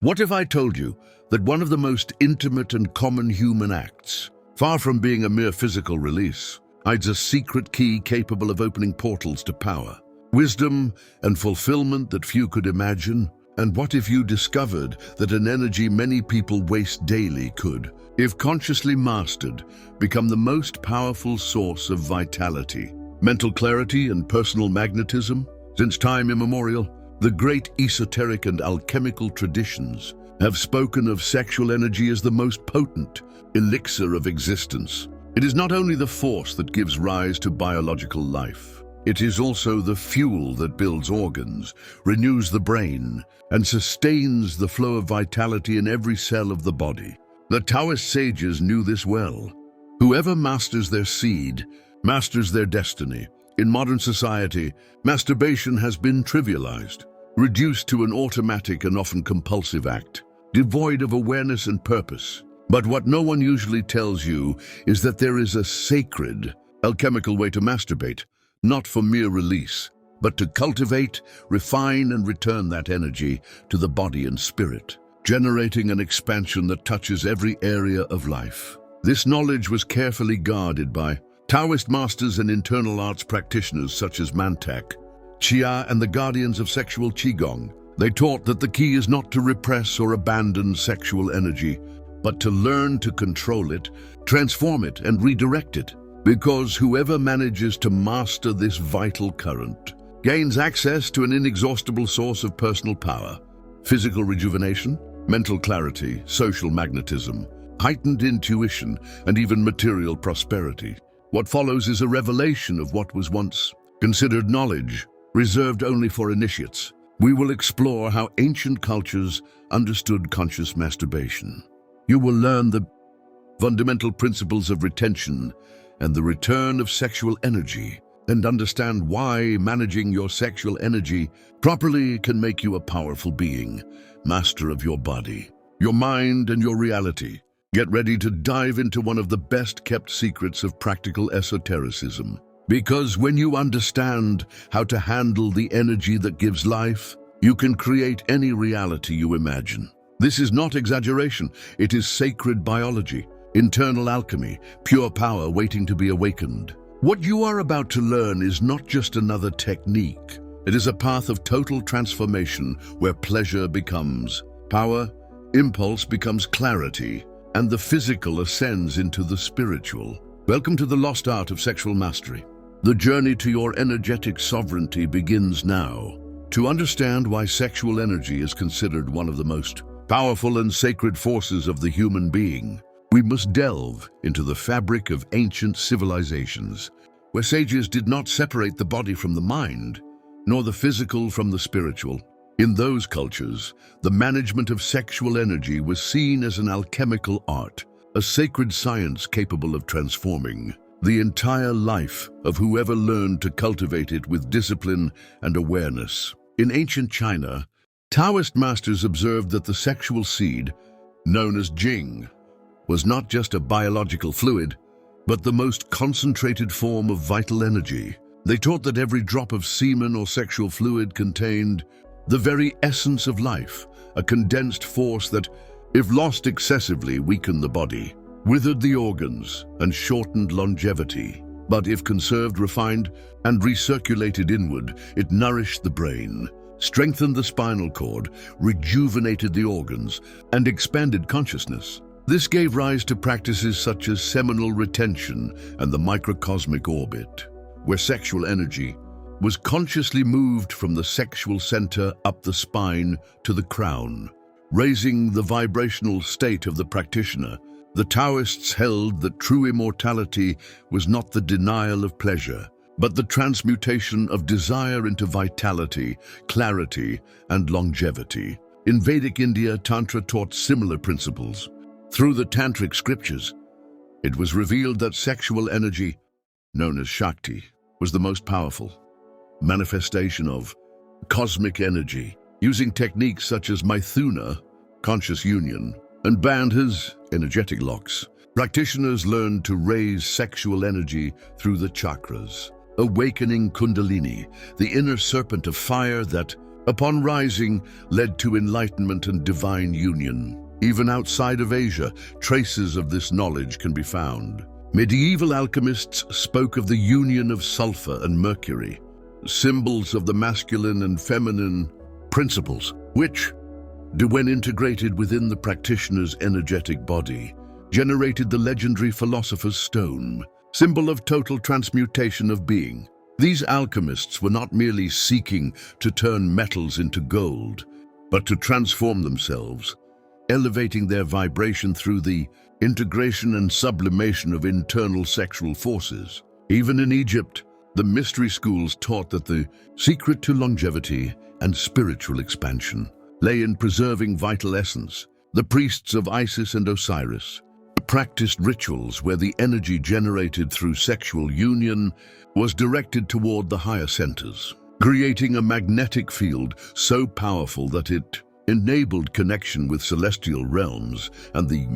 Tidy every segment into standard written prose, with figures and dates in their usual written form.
What if I told you that one of the most intimate and common human acts, far from being a mere physical release, hides a secret key capable of opening portals to power, wisdom, and fulfillment that few could imagine? And what if you discovered that an energy many people waste daily could, if consciously mastered, become the most powerful source of vitality, mental clarity, and personal magnetism? Since time immemorial, the great esoteric and alchemical traditions have spoken of sexual energy as the most potent elixir of existence. It is not only the force that gives rise to biological life, it is also the fuel that builds organs, renews the brain, and sustains the flow of vitality in every cell of the body. The Taoist sages knew this well. Whoever masters their seed, masters their destiny. In modern society, masturbation has been trivialized, reduced to an automatic and often compulsive act, devoid of awareness and purpose. But what no one usually tells you is that there is a sacred, alchemical way to masturbate, not for mere release, but to cultivate, refine, and return that energy to the body and spirit, generating an expansion that touches every area of life. This knowledge was carefully guarded by Taoist masters and internal arts practitioners such as Mantak, Chia, and the guardians of sexual Qigong. They taught that the key is not to repress or abandon sexual energy, but to learn to control it, transform it, and redirect it. Because whoever manages to master this vital current gains access to an inexhaustible source of personal power, physical rejuvenation, mental clarity, social magnetism, heightened intuition, and even material prosperity. What follows is a revelation of what was once considered knowledge, reserved only for initiates. We will explore how ancient cultures understood conscious masturbation. You will learn the fundamental principles of retention and the return of sexual energy, and understand why managing your sexual energy properly can make you a powerful being, master of your body, your mind, and your reality. Get ready to dive into one of the best-kept secrets of practical esotericism. Because when you understand how to handle the energy that gives life, you can create any reality you imagine. This is not exaggeration, it is sacred biology, internal alchemy, pure power waiting to be awakened. What you are about to learn is not just another technique. It is a path of total transformation where pleasure becomes power, impulse becomes clarity, and the physical ascends into the spiritual. Welcome to the lost art of sexual mastery. The journey to your energetic sovereignty begins now. To understand why sexual energy is considered one of the most powerful and sacred forces of the human being, we must delve into the fabric of ancient civilizations, where sages did not separate the body from the mind, nor the physical from the spiritual. In those cultures, the management of sexual energy was seen as an alchemical art, a sacred science capable of transforming the entire life of whoever learned to cultivate it with discipline and awareness. In ancient China, Taoist masters observed that the sexual seed, known as Jing, was not just a biological fluid, but the most concentrated form of vital energy. They taught that every drop of semen or sexual fluid contained the very essence of life, a condensed force that, if lost excessively, weakened the body, withered the organs, and shortened longevity. But if conserved, refined, and recirculated inward, it nourished the brain, strengthened the spinal cord, rejuvenated the organs, and expanded consciousness. This gave rise to practices such as seminal retention and the microcosmic orbit, where sexual energy was consciously moved from the sexual center up the spine to the crown, raising the vibrational state of the practitioner. The Taoists held that true immortality was not the denial of pleasure, but the transmutation of desire into vitality, clarity, and longevity. In Vedic India, Tantra taught similar principles. Through the Tantric scriptures, it was revealed that sexual energy, known as Shakti, was the most powerful manifestation of cosmic energy. Using techniques such as Maithuna, conscious union, and Bandhas, energetic locks, practitioners learned to raise sexual energy through the chakras, awakening Kundalini, the inner serpent of fire that upon rising, led to enlightenment and divine union. Even outside of Asia, traces of this knowledge can be found. Medieval alchemists spoke of the union of sulfur and mercury, symbols of the masculine and feminine principles, which, when integrated within the practitioner's energetic body, generated the legendary philosopher's stone, symbol of total transmutation of being. These alchemists were not merely seeking to turn metals into gold, but to transform themselves, elevating their vibration through the integration and sublimation of internal sexual forces. Even in Egypt, the mystery schools taught that the secret to longevity and spiritual expansion lay in preserving vital essence. The priests of Isis and Osiris practiced rituals where the energy generated through sexual union was directed toward the higher centers, creating a magnetic field so powerful that it enabled connection with celestial realms and the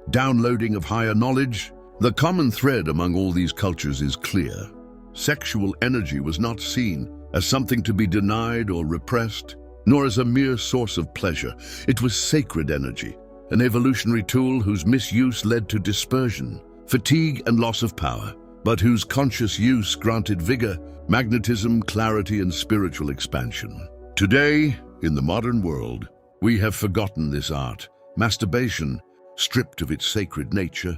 downloading of higher knowledge. The common thread among all these cultures is clear. Sexual energy was not seen as something to be denied or repressed, nor as a mere source of pleasure. It was sacred energy, an evolutionary tool whose misuse led to dispersion, fatigue, and loss of power, but whose conscious use granted vigor, magnetism, clarity, and spiritual expansion. Today, in the modern world, we have forgotten this art. Masturbation, stripped of its sacred nature,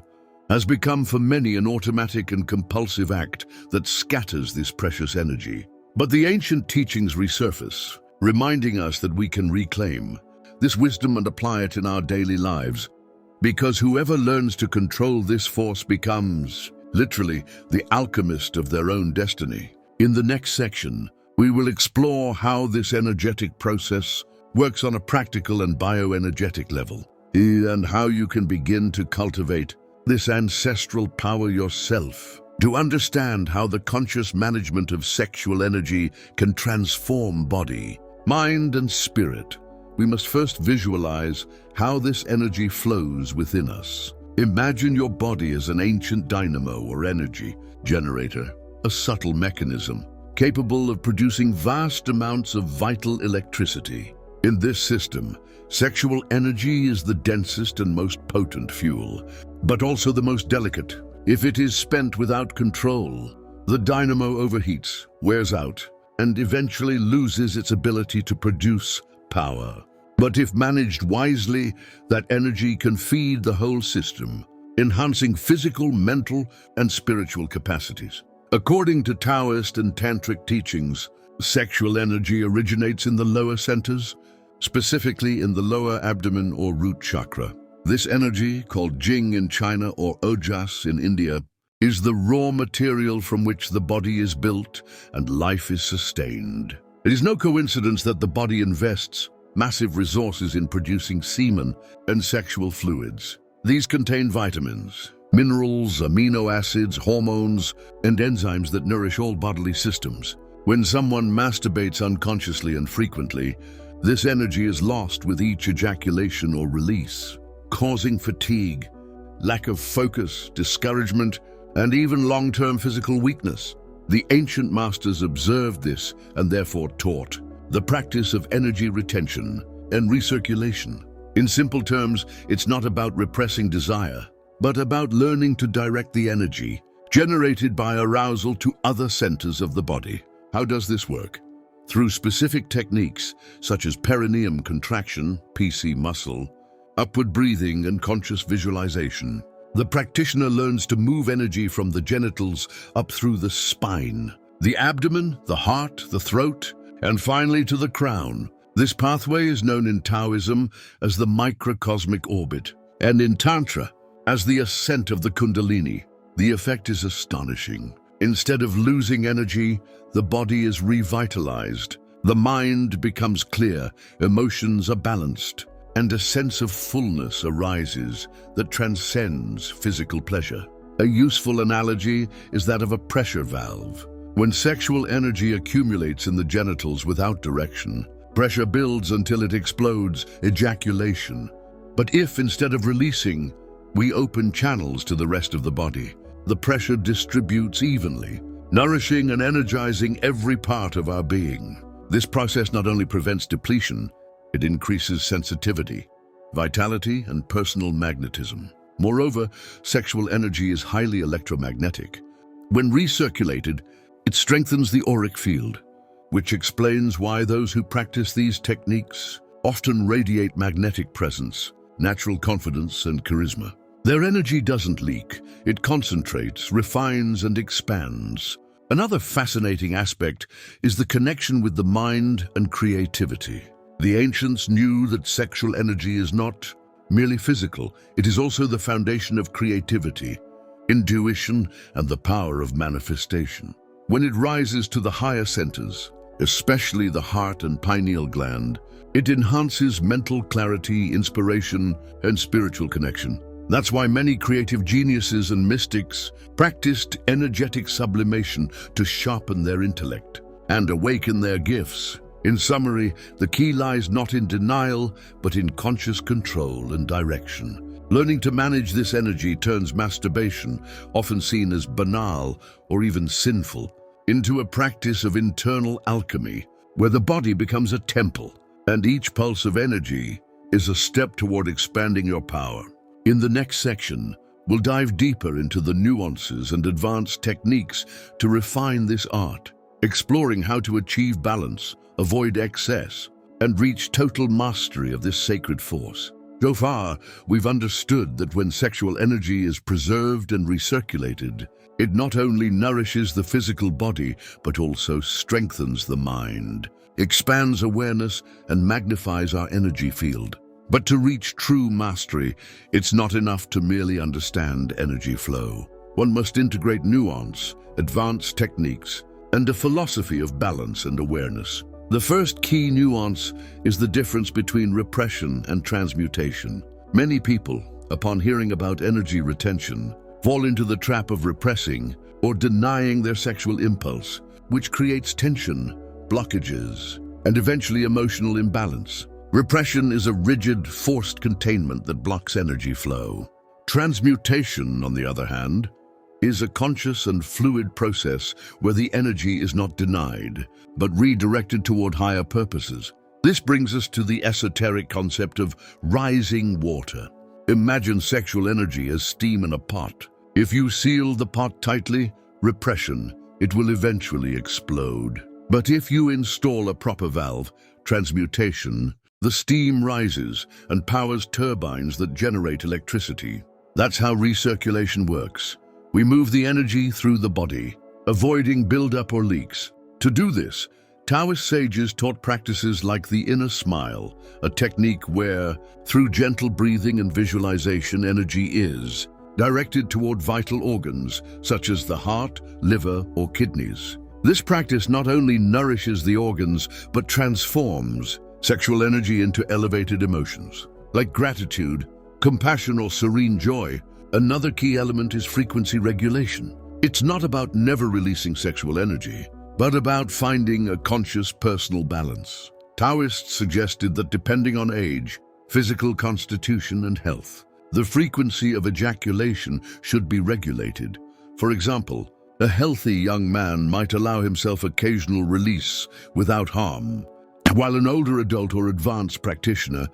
has become for many an automatic and compulsive act that scatters this precious energy. But the ancient teachings resurface, reminding us that we can reclaim this wisdom and apply it in our daily lives, because whoever learns to control this force becomes, literally, the alchemist of their own destiny. In the next section, we will explore how this energetic process works on a practical and bioenergetic level, and how you can begin to cultivate this ancestral power yourself. To understand how the conscious management of sexual energy can transform body, mind, and spirit, we must first visualize how this energy flows within us. Imagine your body as an ancient dynamo or energy generator, a subtle mechanism capable of producing vast amounts of vital electricity. In this system, sexual energy is the densest and most potent fuel, but also the most delicate. If it is spent without control, the dynamo overheats, wears out, and eventually loses its ability to produce power. But if managed wisely, that energy can feed the whole system, enhancing physical, mental, and spiritual capacities. According to Taoist and Tantric teachings, sexual energy originates in the lower centers, specifically in the lower abdomen or root chakra. This energy, called Jing in China or Ojas in India, is the raw material from which the body is built and life is sustained. It is no coincidence that the body invests massive resources in producing semen and sexual fluids. These contain vitamins, minerals, amino acids, hormones, and enzymes that nourish all bodily systems. When someone masturbates unconsciously and frequently, this energy is lost with each ejaculation or release, causing fatigue, lack of focus, discouragement, and even long-term physical weakness. The ancient masters observed this and therefore taught the practice of energy retention and recirculation. In simple terms, it's not about repressing desire, but about learning to direct the energy generated by arousal to other centers of the body. How does this work? Through specific techniques such as perineum contraction, PC muscle, upward breathing, and conscious visualization, the practitioner learns to move energy from the genitals up through the spine, the abdomen, the heart, the throat, and finally to the crown. This pathway is known in Taoism as the microcosmic orbit, and in Tantra as the ascent of the Kundalini. The effect is astonishing. Instead of losing energy, the body is revitalized. The mind becomes clear, emotions are balanced, and a sense of fullness arises that transcends physical pleasure. A useful analogy is that of a pressure valve. When sexual energy accumulates in the genitals without direction, pressure builds until it explodes, ejaculation. But if, instead of releasing, we open channels to the rest of the body, the pressure distributes evenly, nourishing and energizing every part of our being. This process not only prevents depletion, it increases sensitivity, vitality, and personal magnetism. Moreover, sexual energy is highly electromagnetic. When recirculated, it strengthens the auric field, which explains why those who practice these techniques often radiate magnetic presence, natural confidence, and charisma. Their energy doesn't leak. It concentrates, refines, and expands. Another fascinating aspect is the connection with the mind and creativity. The ancients knew that sexual energy is not merely physical. It is also the foundation of creativity, intuition, and the power of manifestation. When it rises to the higher centers, especially the heart and pineal gland, it enhances mental clarity, inspiration, and spiritual connection. That's why many creative geniuses and mystics practiced energetic sublimation to sharpen their intellect and awaken their gifts. In summary, the key lies not in denial, but in conscious control and direction. Learning to manage this energy turns masturbation, often seen as banal or even sinful, into a practice of internal alchemy, where the body becomes a temple, and each pulse of energy is a step toward expanding your power. In the next section, we'll dive deeper into the nuances and advanced techniques to refine this art, exploring how to achieve balance, avoid excess, and reach total mastery of this sacred force. So far, we've understood that when sexual energy is preserved and recirculated, it not only nourishes the physical body, but also strengthens the mind, expands awareness, and magnifies our energy field. But to reach true mastery, it's not enough to merely understand energy flow. One must integrate nuance, advanced techniques, and a philosophy of balance and awareness. The first key nuance is the difference between repression and transmutation. Many people, upon hearing about energy retention, fall into the trap of repressing or denying their sexual impulse, which creates tension, blockages, and eventually emotional imbalance. Repression is a rigid, forced containment that blocks energy flow. Transmutation, on the other hand, is a conscious and fluid process where the energy is not denied, but redirected toward higher purposes. This brings us to the esoteric concept of rising water. Imagine sexual energy as steam in a pot. If you seal the pot tightly, repression, it will eventually explode. But if you install a proper valve, transmutation, the steam rises and powers turbines that generate electricity. That's how recirculation works. We move the energy through the body, avoiding buildup or leaks. To do this, Taoist sages taught practices like the inner smile, a technique where, through gentle breathing and visualization, energy is directed toward vital organs, such as the heart, liver, or kidneys. This practice not only nourishes the organs, but transforms sexual energy into elevated emotions, like gratitude, compassion, or serene joy. Another key element is frequency regulation. It's not about never releasing sexual energy, but about finding a conscious personal balance. Taoists suggested that depending on age, physical constitution, and health, the frequency of ejaculation should be regulated. For example, a healthy young man might allow himself occasional release without harm, while an older adult or advanced practitioner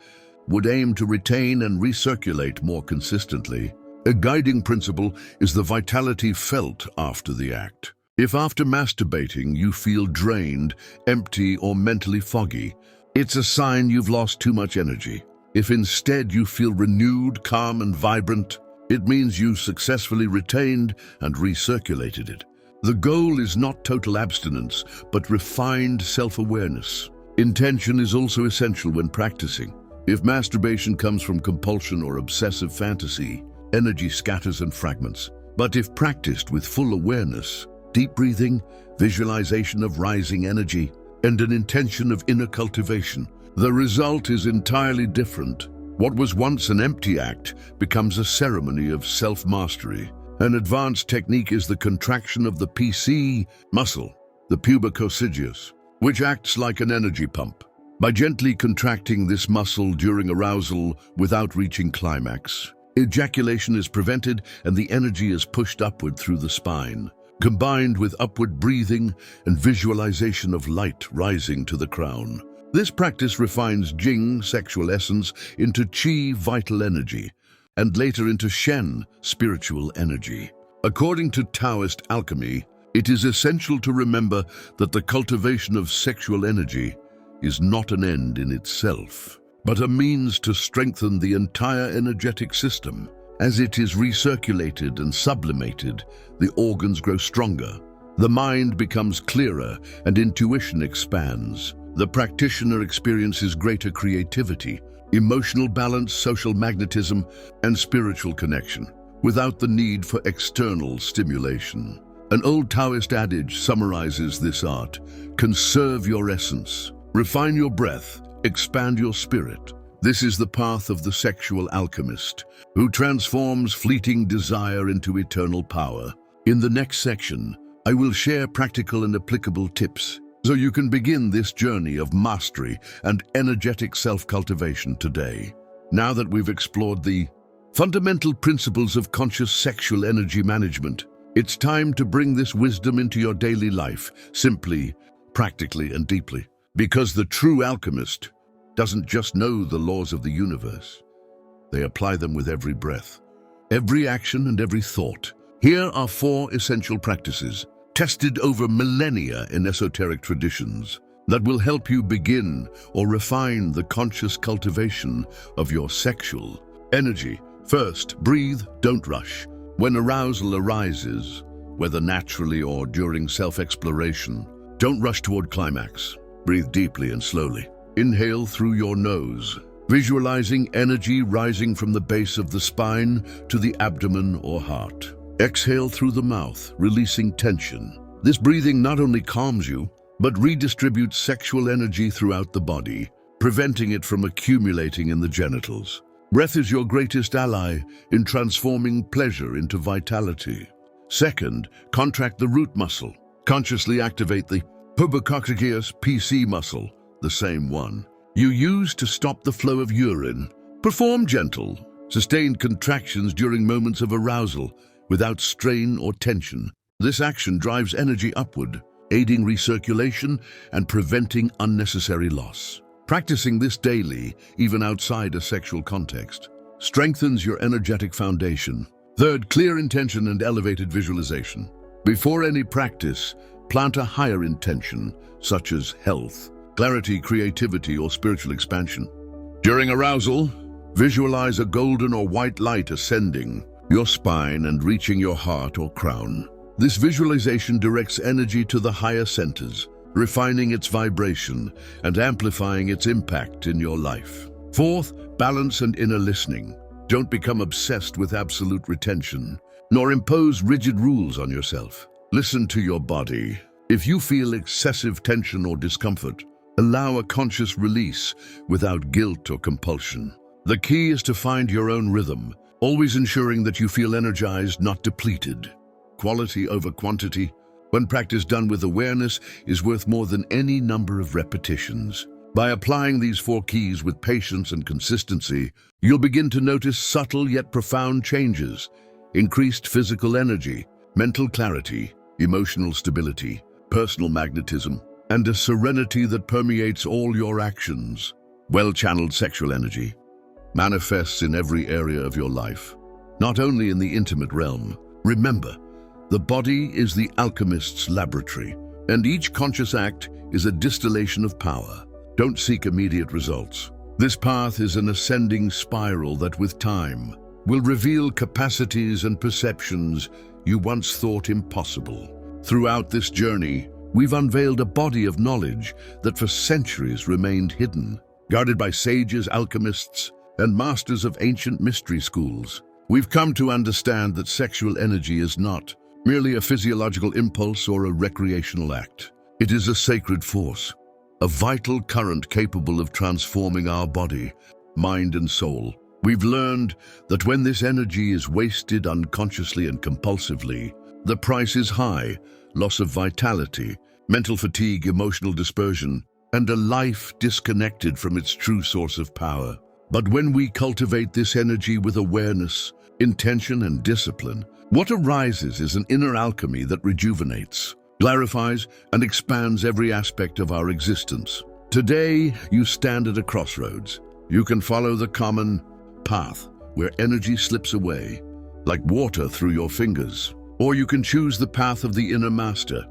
would aim to retain and recirculate more consistently. A guiding principle is the vitality felt after the act. If after masturbating you feel drained, empty, or mentally foggy, it's a sign you've lost too much energy. If instead you feel renewed, calm, and vibrant, it means you successfully retained and recirculated it. The goal is not total abstinence, but refined self-awareness. Intention is also essential when practicing. If masturbation comes from compulsion or obsessive fantasy, energy scatters and fragments. But if practiced with full awareness, deep breathing, visualization of rising energy, and an intention of inner cultivation, the result is entirely different. What was once an empty act becomes a ceremony of self-mastery. An advanced technique is the contraction of the PC muscle, the pubicoccygeus, which acts like an energy pump. By gently contracting this muscle during arousal without reaching climax, ejaculation is prevented and the energy is pushed upward through the spine. combined with upward breathing and visualization of light rising to the crown. This practice refines Jing, sexual essence, into Qi, vital energy, and later into Shen, spiritual energy. According to Taoist alchemy, it is essential to remember that the cultivation of sexual energy is not an end in itself, but a means to strengthen the entire energetic system. As it is recirculated and sublimated, the organs grow stronger, the mind becomes clearer, and intuition expands. The practitioner experiences greater creativity, emotional balance, social magnetism, and spiritual connection, without the need for external stimulation. An old Taoist adage summarizes this art: conserve your essence, refine your breath, expand your spirit. This is the path of the sexual alchemist, who transforms fleeting desire into eternal power. In the next section, I will share practical and applicable tips so you can begin this journey of mastery and energetic self-cultivation today. Now that we've explored the fundamental principles of conscious sexual energy management, it's time to bring this wisdom into your daily life, simply, practically, and deeply. Because the true alchemist doesn't just know the laws of the universe. They apply them with every breath, every action, and every thought. Here are 4 essential practices, tested over millennia in esoteric traditions, that will help you begin or refine the conscious cultivation of your sexual energy. First, breathe, don't rush. When arousal arises, whether naturally or during self-exploration, don't rush toward climax. Breathe deeply and slowly. Inhale through your nose, visualizing energy rising from the base of the spine to the abdomen or heart. Exhale through the mouth, releasing tension. This breathing not only calms you, but redistributes sexual energy throughout the body, preventing it from accumulating in the genitals. Breath is your greatest ally in transforming pleasure into vitality. Second, contract the root muscle. Consciously activate the pubicoccygis PC muscle, the same one you use to stop the flow of urine. Perform gentle, sustained contractions during moments of arousal without strain or tension. This action drives energy upward, aiding recirculation and preventing unnecessary loss. Practicing this daily, even outside a sexual context, strengthens your energetic foundation. Third, clear intention and elevated visualization. Before any practice, plant a higher intention, such as health, clarity, creativity, or spiritual expansion. During arousal, visualize a golden or white light ascending your spine and reaching your heart or crown. This visualization directs energy to the higher centers, refining its vibration and amplifying its impact in your life. Fourth, balance and inner listening. Don't become obsessed with absolute retention, nor impose rigid rules on yourself. Listen to your body. If you feel excessive tension or discomfort, allow a conscious release without guilt or compulsion. The key is to find your own rhythm, always ensuring that you feel energized, not depleted. Quality over quantity, when practice done with awareness, is worth more than any number of repetitions. By applying these 4 keys with patience and consistency, you'll begin to notice subtle yet profound changes: increased physical energy, mental clarity, emotional stability, personal magnetism, and a serenity that permeates all your actions. Well-channeled sexual energy manifests in every area of your life, not only in the intimate realm. Remember, the body is the alchemist's laboratory, and each conscious act is a distillation of power. Don't seek immediate results. This path is an ascending spiral that, with time, will reveal capacities and perceptions you once thought impossible. Throughout this journey, we've unveiled a body of knowledge that for centuries remained hidden, guarded by sages, alchemists, and masters of ancient mystery schools. We've come to understand that sexual energy is not merely a physiological impulse or a recreational act. It is a sacred force, a vital current capable of transforming our body, mind, and soul. We've learned that when this energy is wasted unconsciously and compulsively, the price is high: loss of vitality, mental fatigue, emotional dispersion, and a life disconnected from its true source of power. But when we cultivate this energy with awareness, intention, and discipline, what arises is an inner alchemy that rejuvenates, clarifies, and expands every aspect of our existence. Today, you stand at a crossroads. You can follow the common path, where energy slips away, like water through your fingers. Or you can choose the path of the inner master,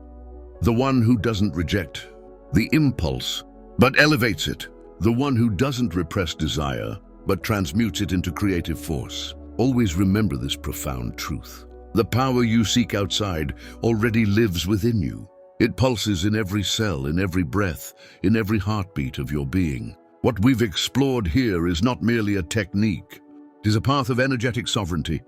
the one who doesn't reject the impulse, but elevates it, the one who doesn't repress desire, but transmutes it into creative force. Always remember this profound truth. The power you seek outside already lives within you. It pulses in every cell, in every breath, in every heartbeat of your being. What we've explored here is not merely a technique. It is a path of energetic sovereignty,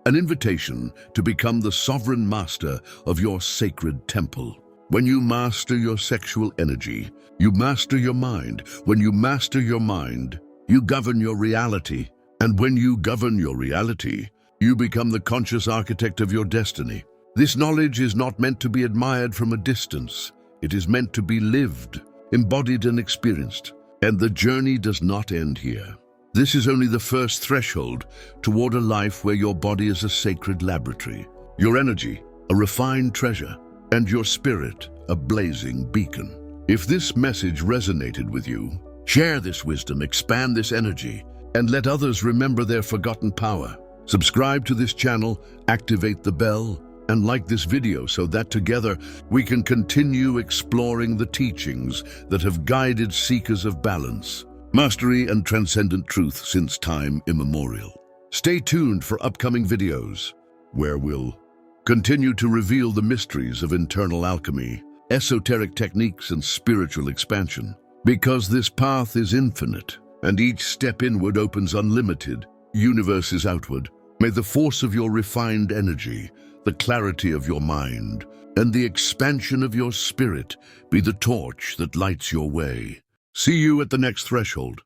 an invitation to become the sovereign master of your sacred temple. When you master your sexual energy, you master your mind. When you master your mind, you govern your reality. And when you govern your reality, you become the conscious architect of your destiny. This knowledge is not meant to be admired from a distance. It is meant to be lived, embodied, and experienced. And the journey does not end here. This is only the first threshold toward a life where your body is a sacred laboratory, your energy a refined treasure, and your spirit a blazing beacon. If this message resonated with you, share this wisdom, expand this energy, and let others remember their forgotten power. Subscribe to this channel, activate the bell, and like this video so that together we can continue exploring the teachings that have guided seekers of balance, mastery, and transcendent truth since time immemorial. Stay tuned for upcoming videos, where we'll continue to reveal the mysteries of internal alchemy, esoteric techniques, and spiritual expansion. Because this path is infinite, and each step inward opens unlimited universes outward. May the force of your refined energy, the clarity of your mind, and the expansion of your spirit be the torch that lights your way. See you at the next threshold.